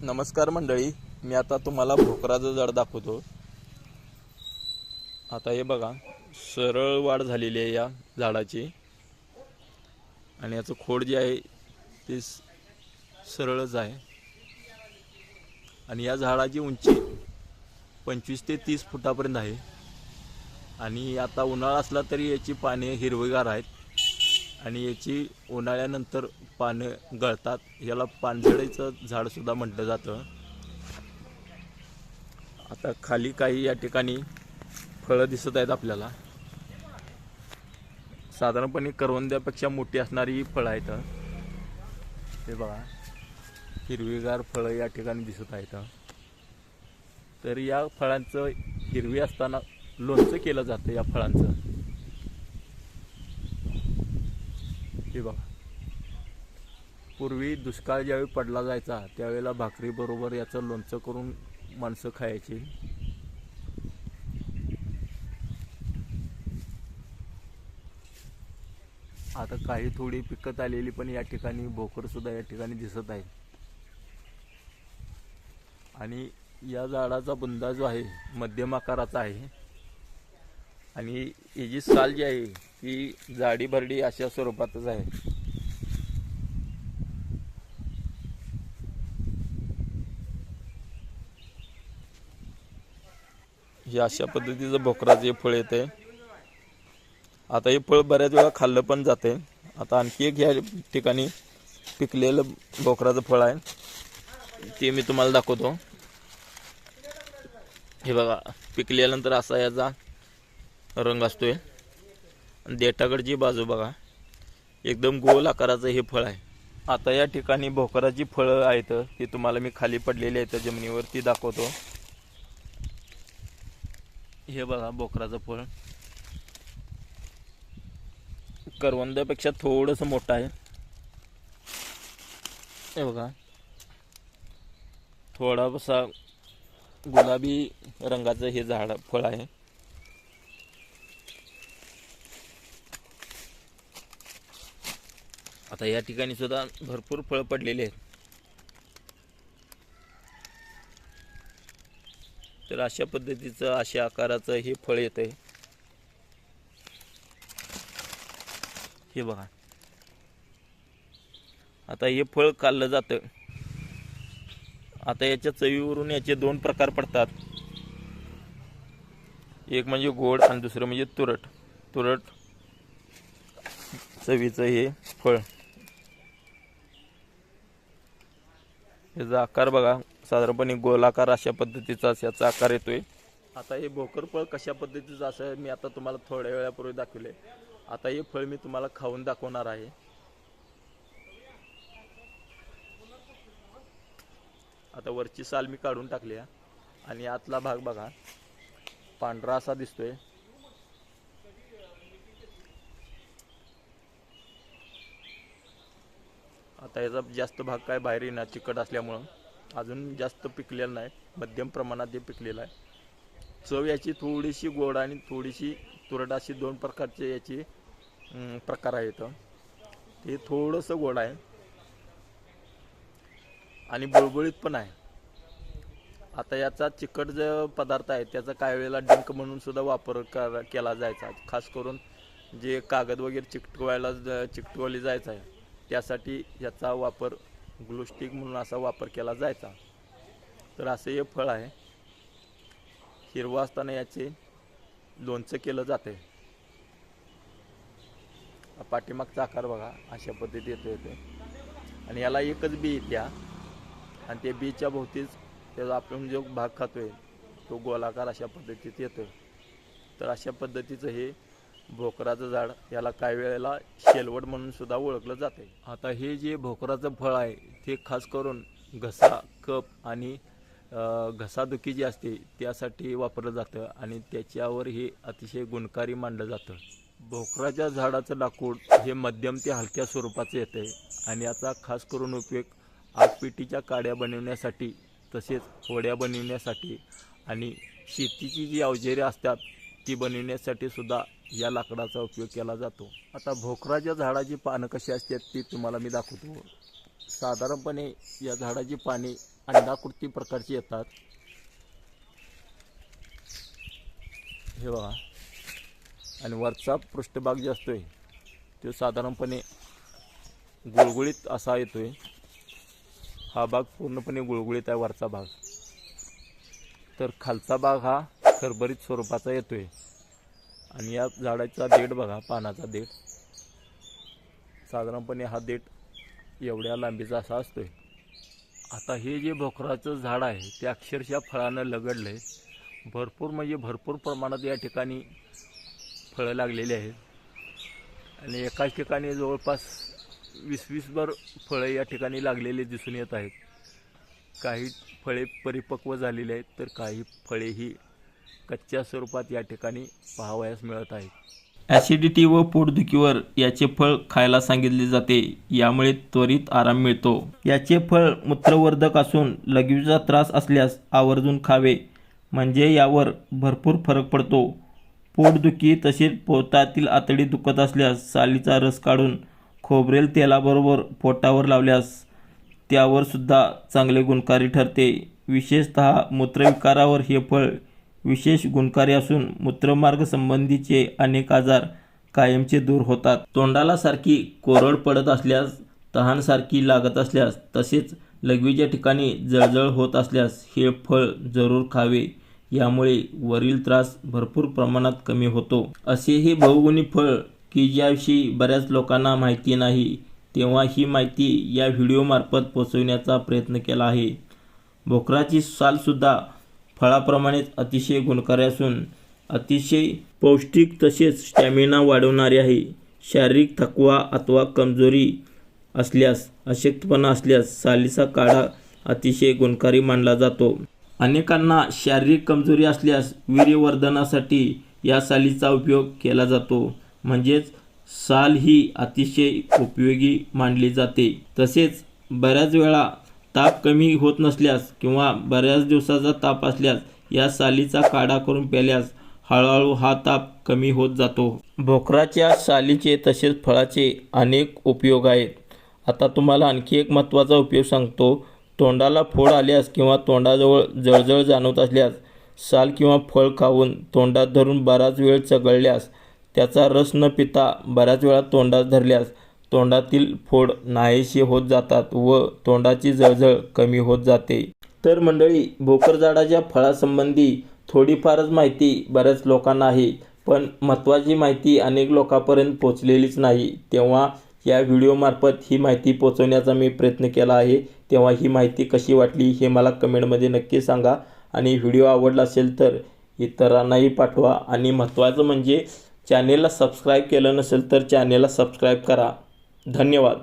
नमस्कार मंडळी, मी आता तुम्हाला भोकराचं झाड दाखवतो। आता हे बघा, सरळ वाढ झालेली आहे या झाडाची आणि याचं खोड जे आहे ते सरळच आहे आणि या झाडाची उंची 25 ते 30 फुटापर्यंत आहे आणि आता उन्हाळा असला तरी याची पाने हिरवीगार आहेत आणि याची उन्हाळ्यानंतर पानं गळतात। याला पानझडीचं झाड सुद्धा म्हटलं जातं। आता खाली काही या ठिकाणी फळं दिसत आहेत आपल्याला। साधारणपणे करवंद्यापेक्षा मोठी असणारी फळं आहेत। हे बघा, हिरवीगार फळं या ठिकाणी दिसत आहेत। तर या फळांचं हिरवी असताना लोणचं केलं जातं या फळांचं। हे बघा, पूर्वी दुष्काळ ज्यावेळी पडला जायचा त्यावेळेला भाकरी बरोबर याचं लोणचं करून माणसं खायची। आता काही थोडी पिकत आलेली पण या ठिकाणी भोकर सुद्धा या ठिकाणी दिसत आहे आणि या झाडाचा बुंदा जो आहे मध्यम आकाराचा आहे आणि याची साल जी आहे ती जाडी भरडी अशा स्वरूपातच आहे। हे अशा पद्धतीचं भोकराचे फळ येते। आता हे फळ बऱ्याच वेळा खाल्लं पण जाते। आता आणखी एक या ठिकाणी पिकलेलं भोकराचं फळ आहे, ते मी तुम्हाला दाखवतो। हे बघा, पिकल्यानंतर असा याचा रंग असतोय आणि देठाकडची बाजू बघा, एकदम गोल आकाराचं हे फळ आहे। आता या ठिकाणी भोकराची फळं आहेत ती तुम्हाला मी खाली पडलेली आहेत जमिनीवरती दाखवतो। हे बघा, भोकराचं फळ करवंदापेक्षा थोडंसं मोठं आहे। हे बघा, थोडासा गुलाबी रंगाचं हे झाड फळ आहे। आता या ठिकाणी सुद्धा भरपूर फळ पडलेले आहेत। तर अशा पद्धतीचं अशा आकाराचं हे फळ येतंय। हे बघा, आता हे फळ खाल्लं जातं। आता याच्या चवीवरून याचे दोन प्रकार पडतात, एक म्हणजे गोड आणि दुसरं म्हणजे तुरट। तुरट चवीचं हे फळ, याचा आकार बघा, साधारणपणे गोलाकार अशा पद्धतीचा याचा आकार येतोय। आता हे भोकर फळ कशा पद्धतीचं असं मी आता तुम्हाला थोड्या वेळापूर्वी दाखवले। आता हे फळ मी तुम्हाला खाऊन दाखवणार आहे। आता वरची साल मी काढून टाकली आणि आतला भाग बघा, पांढरा असा दिसतोय। आता याचा जास्त भाग काय बाहेर येणार चिकट असल्यामुळं अजून जास्त पिकलेला नाही, मध्यम प्रमाणात हे पिकलेलं आहे। चव याची थोडीशी गोड आणि थोडीशी तुरट अशी दोन प्रकारचे याची प्रकार आहेत। ते थोडंसं गोड आहे आणि बुळबुळीत पण आहे। आता याचा चिकट जो पदार्थ आहे त्याचा काही वेळेला डिंक म्हणून सुद्धा वापर केला जायचा, खास करून जे कागद वगैरे चिकटवले जायचं आहे त्यासाठी याचा वापर ग्लूस्टिक म्हणून असा वापर केला जायचा। तर असं हे फळ आहे, हिरवं असताना याचे लोणचं केलं जाते। पाठीमागचा आकार बघा, अशा पद्धतीत येते आणि याला एकच बी येत्या आणि त्या बीच्या भोवतीच त्याचा आपण जो भाग खातोय तो गोलाकार अशा पद्धतीत येतोय। तर अशा पद्धतीचं हे भोकराचं झाड, याला काही वेळेला शेलवड म्हणून सुद्धा ओळखलं जाते। आता हे जे भोकराचं फळ आहे ते खास करून घसा, कफ आणि घसादुखी जी असते त्यासाठी वापरलं जातं आणि त्याच्यावर हे अतिशय गुणकारी मानलं जातं। भोकराच्या झाडाचं लाकूड हे मध्यम ते हलक्या स्वरूपाचं येते आणि याचा खास करून उपयोग आगपेटीच्या काड्या बनवण्यासाठी, तसेच होड्या बनवण्यासाठी आणि शेतीची जी अवजारे असतात ती बनवण्यासाठी सुद्धा या लाकडाचा उपयोग केला जातो। आता भोकराच्या झाडाची पानं कशी असतात ती तुम्हाला मी दाखवतो। साधारणपणे या झाडाची पाने अंडाकृती प्रकारचे येतात. हे बघा. आणि वरचा पृष्ठभाग जो असतोय तो साधारणपणे गुळगुळीत असा येतोय. हा भाग पूर्णपणे गुळगुळीत आहे वरचा भाग. तर खालचा भाग हा खरबरीत स्वरूपाचा येतोय. आणि या झाडाचा देठ बघा, पानाचा देठ साधारणपणे हा देठ एवढ्या लांबीचा असा असतोय. आता हे जे भोकराचं झाड आहे ते अक्षरशः फळानं लगडलंय. भरपूर म्हणजे भरपूर प्रमाणात या ठिकाणी फळं लागलेली आहेत. आणि एकाच ठिकाणी जवळपास 20-20 भर फळं या ठिकाणी लागलेले दिसून येत आहेत. काही फळे परिपक्व झालेली आहेत, तर काही फळे ही कच्च्या स्वरूपात या ठिकाणी पाहावयास मिळत आहेत. ॲसिडिटी व पोटदुखीवर याचे फळ खायला सांगितले जाते. यामुळे त्वरित आराम मिळतो. याचे फळ मूत्रवर्धक असून लघवीचा त्रास असल्यास आवर्जून खावे, म्हणजे यावर भरपूर फरक पडतो. पोटदुखी तसेच पोटातील आतडी दुखत असल्यास सालीचा रस काढून खोबरेल तेलाबरोबर पोटावर लावल्यास त्यावर सुद्धा चांगले गुणकारी ठरते. विशेषतः मूत्रविकारावर हे फळ विशेष गुणकारी असून मूत्रमार्ग संबंधीचे अनेक आजार कायमचे दूर होतात. तोंडाला सारखी कोरड पडत असल्यास, तहान सारखी लागत असल्यास, तसेच लघवीच्या ठिकाणी जळजळ होत असल्यास हे फळ जरूर खावे. यामुळे वरील त्रास भरपूर प्रमाणात कमी होतो. असे हे बहुगुणी फळ की ज्याविषयी बऱ्याच लोकांना माहिती नाही, तेव्हा ही माहिती या व्हिडिओमार्फत पोहोचविण्याचा प्रयत्न केला आहे. भोकराची सालसुद्धा फळाप्रमाणेच अतिशय गुणकारी असून अतिशय पौष्टिक तसेच स्टॅमिना वाढवणारे आहे. शारीरिक थकवा अथवा कमजोरी असल्यास, अशक्तपणा असल्यास सालीचा काढा अतिशय गुणकारी मानला जातो. अनेकांना शारीरिक कमजोरी असल्यास वीर्यवर्धनासाठी या सालीचा उपयोग केला जातो. म्हणजेच साल ही अतिशय उपयोगी मानली जाते. तसेच बऱ्याच वेळा ताप कमी होत नसल्यास किंवा बऱ्याच दिवसाचा ताप असल्यास या सालीचा काढा करून प्यायल्यास हळूहळू हा ताप कमी होत जातो. भोकराच्या सालीचे तसेच फळाचे अनेक उपयोग आहेत. आता तुम्हाला आणखी एक महत्त्वाचा उपयोग सांगतो. तोंडाला फोड आल्यास किंवा तोंडाजवळ जळजळ जाणवत असल्यास साल किंवा फळ खाऊन तोंडात धरून बराच वेळ चघळल्यास, त्याचा रस न पिता बऱ्याच वेळा तोंडात धरल्यास तोंडातील फोड नाहीसे होत जातात व तोंडाची जळजळ कमी होत जाते. तर मंडळी, भोकर झाडाच्या फळासंबंधी थोडीफारच माहिती बऱ्याच लोकांना आहे, पण महत्त्वाची माहिती अनेक लोकांपर्यंत पोचलेलीच नाही. तेव्हा या व्हिडिओमार्फत ही माहिती पोचवण्याचा मी प्रयत्न केला आहे. तेव्हा ही माहिती कशी वाटली हे मला कमेंटमध्ये नक्की सांगा. आणि व्हिडिओ आवडला असेल तर इतरांनाही पाठवा. आणि महत्त्वाचं म्हणजे चॅनेलला सबस्क्राईब केलं नसेल तर चॅनेलला सबस्क्राईब करा. धन्यवाद.